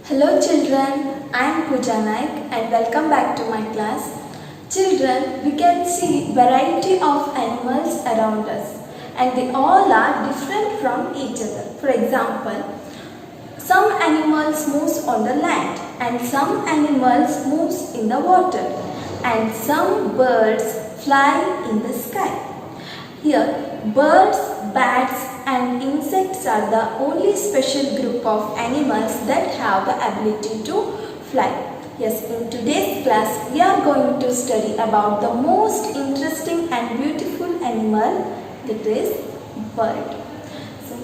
Hello children, I am Pooja Naik and welcome back to my class. Children, we can see variety of animals around us and they all are different from each other. For example, some animals moves on the land and some animals moves in the water and some birds fly in the sky. Here, birds, bats and insects are the only special group of animals that have the ability to fly. Yes, in today's class, we are going to study about the most interesting and beautiful animal, that is bird. So,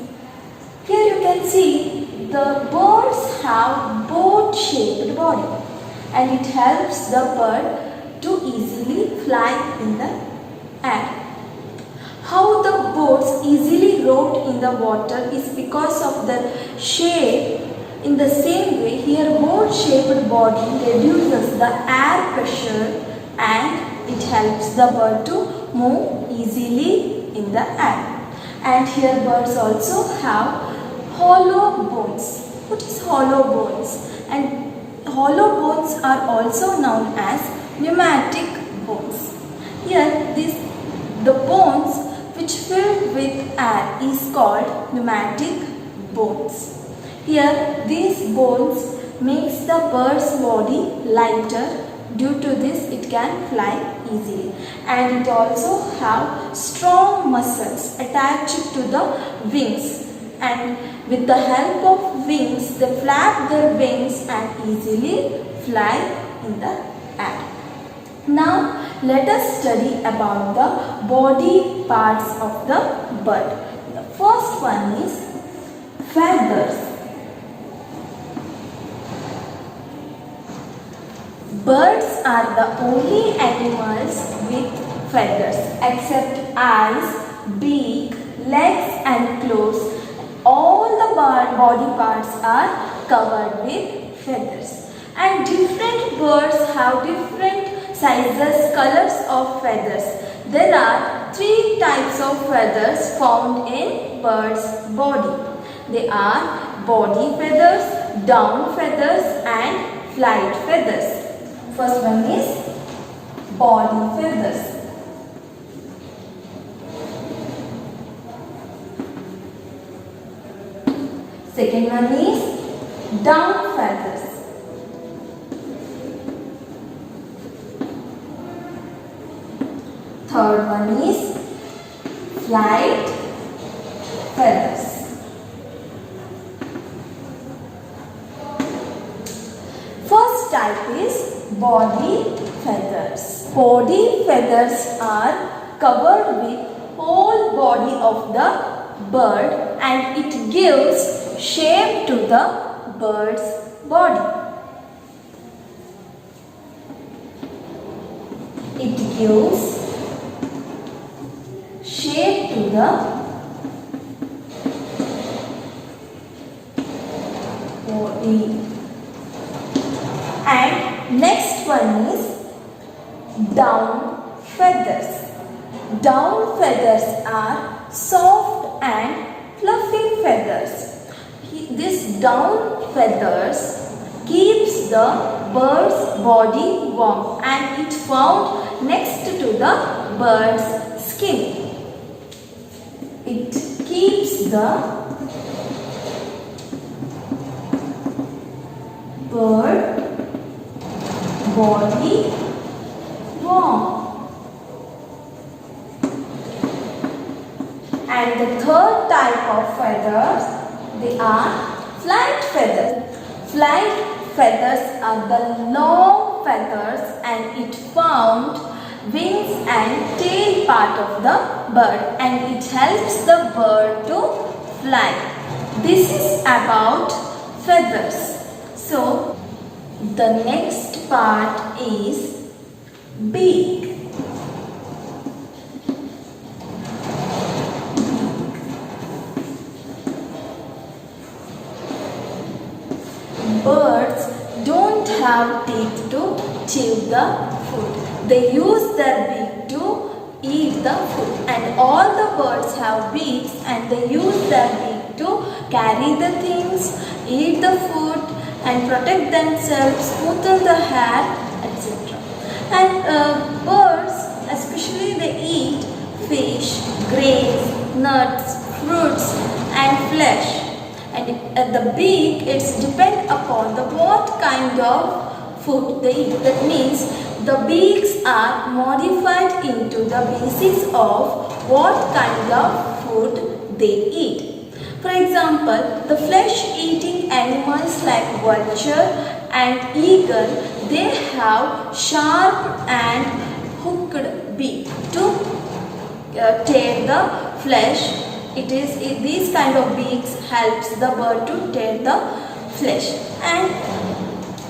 here you can see the birds have boat-shaped body and it helps the bird to easily fly in the air. How the boats easily float in the water is because of the shape. In the same way, here boat-shaped body reduces the air pressure and it helps the bird to move easily in the air. And here birds also have hollow bones. What is hollow bones? And hollow bones are also known as pneumatic bones. Here the bones which filled with air is called pneumatic bones. Here these bones makes the bird's body lighter. Due to this it can fly easily and it also have strong muscles attached to the wings, and with the help of wings they flap their wings and easily fly in the air. Now let us study about the body parts of the bird. The first one is feathers. Birds are the only animals with feathers except eyes, beak, legs and claws. All the body parts are covered with feathers. And different birds have different sizes, colors of feathers. There are 3 types of feathers found in bird's body. They are body feathers, down feathers and flight feathers. First one is body feathers. Second one is down feathers. Third one is flight feathers. First type is body feathers. Body feathers are covered with whole body of the bird and it gives shape to the bird's body. It gives shape to the body. And next one is down feathers. Down feathers are soft and fluffy feathers. This down feathers keeps the bird's body warm and it found next to the bird's skin. It keeps the bird body warm. And the third type of feathers, they are flight feathers. Flight feathers are the long feathers and it found wings and tail part of the bird and it helps the bird to fly. This is about feathers. So the next part is beak. Birds don't have teeth to chew the food. They use their beak to eat the food. And all the birds have beaks and they use their beak to carry the things, eat the food and protect themselves, smoothen the hair, etc. And birds, especially, they eat fish, grains, nuts, fruits, and flesh. And at the beak, it's depend upon the what kind of food they eat. That means the beaks are modified into the basis of what kind of food they eat. For example, the flesh-eating animals like vulture and eagle, they have sharp and hooked beak to tear the flesh. These kind of beaks helps the bird to tear the flesh. And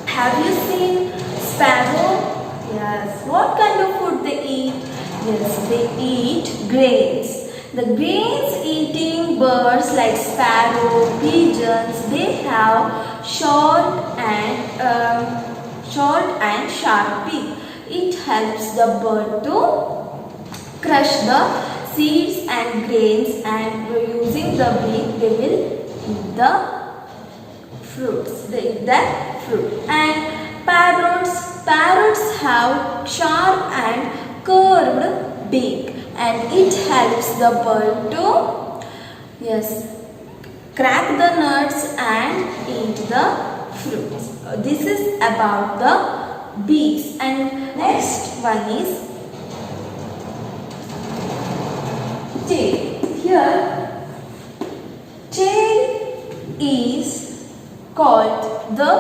have you seen sparrow? Yes. What kind of food they eat? Yes, they eat grains. The grains eating birds like sparrow, pigeons, they have short and sharp beak. It helps the bird to crush the seeds and grains, and using the beak they will eat the fruits. They eat that fruit. And parrots have sharp and curved beak, and it helps the bird to crack the nuts and eat the fruits. This is about the beaks. And next one is tail. Here, tail is called the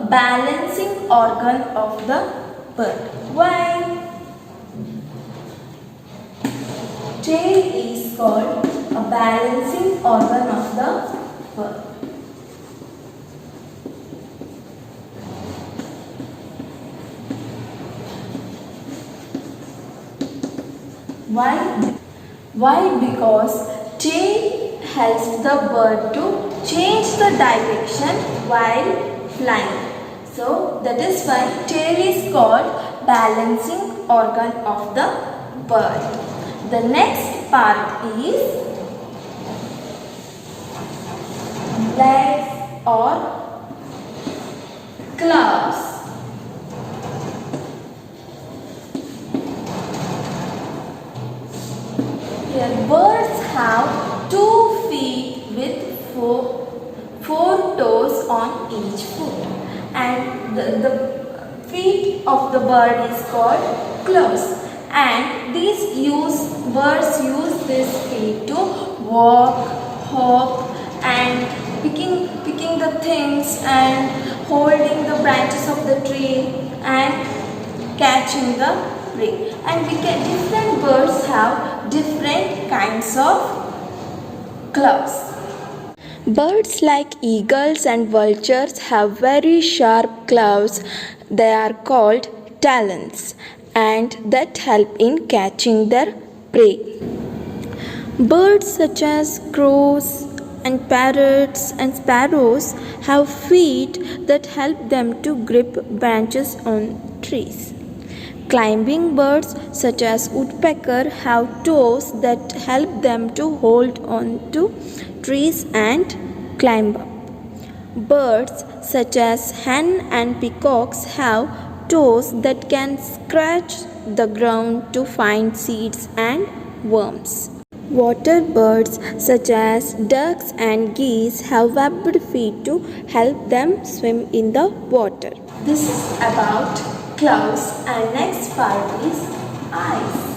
balancing organ of the bird. Why? Tail is called a balancing organ of the bird. Why? Why? Because tail helps the bird to change the direction while flying. So that is why tail is called balancing organ of the bird. The next part is legs or claws. Here birds have 2 feet with four toes on each foot, and the feet of the bird is called claws. And birds use these feet to walk, hop, and picking the things and holding the branches of the tree and catching the prey. And different birds have different kinds of claws. Birds like eagles and vultures have very sharp claws. They are called talons, and that help in catching their prey. Birds such as crows and parrots and sparrows have feet that help them to grip branches on trees. Climbing birds such as woodpecker have toes that help them to hold on to trees and climb up. Birds such as hen and peacocks have toes that can scratch the ground to find seeds and worms. Water birds such as ducks and geese have webbed feet to help them swim in the water. This is about claws, and next part is eyes.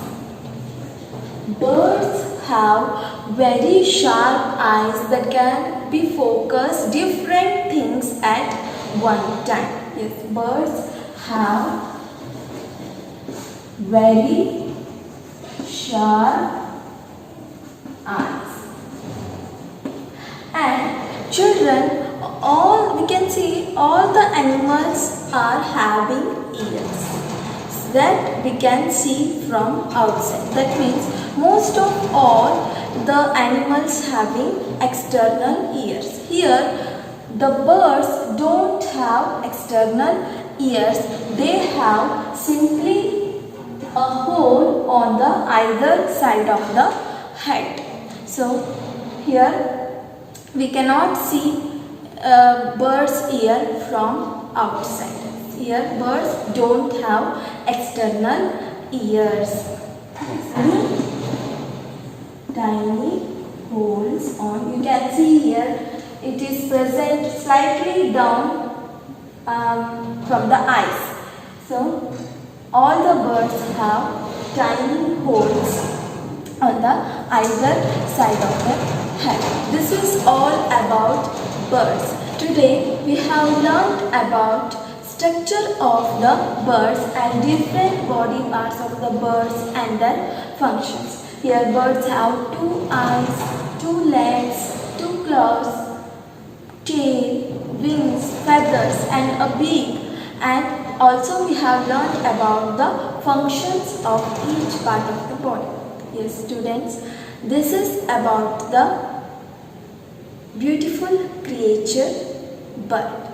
Birds have very sharp eyes that can be focused different things at one time. Yes, birds have very sharp eyes. And children, we can see all the animals are having ears that we can see from outside. That means most of all the animals having external ears. Here the birds don't have external ears. They have simply a hole on the either side of the head. So here we cannot see bird's ear from outside. Here birds don't have external ears. Tiny holes on, you can see here it is present slightly down from the eyes. So all the birds have tiny holes on the either side of the head. This is all about birds. Today we have learned about structure of the birds and different body parts of the birds and their functions. Here birds have 2 eyes, 2 legs, 2 claws, tail, wings, feathers and a beak, and also we have learned about the functions of each part of the body. Yes students, this is about the beautiful creature bird.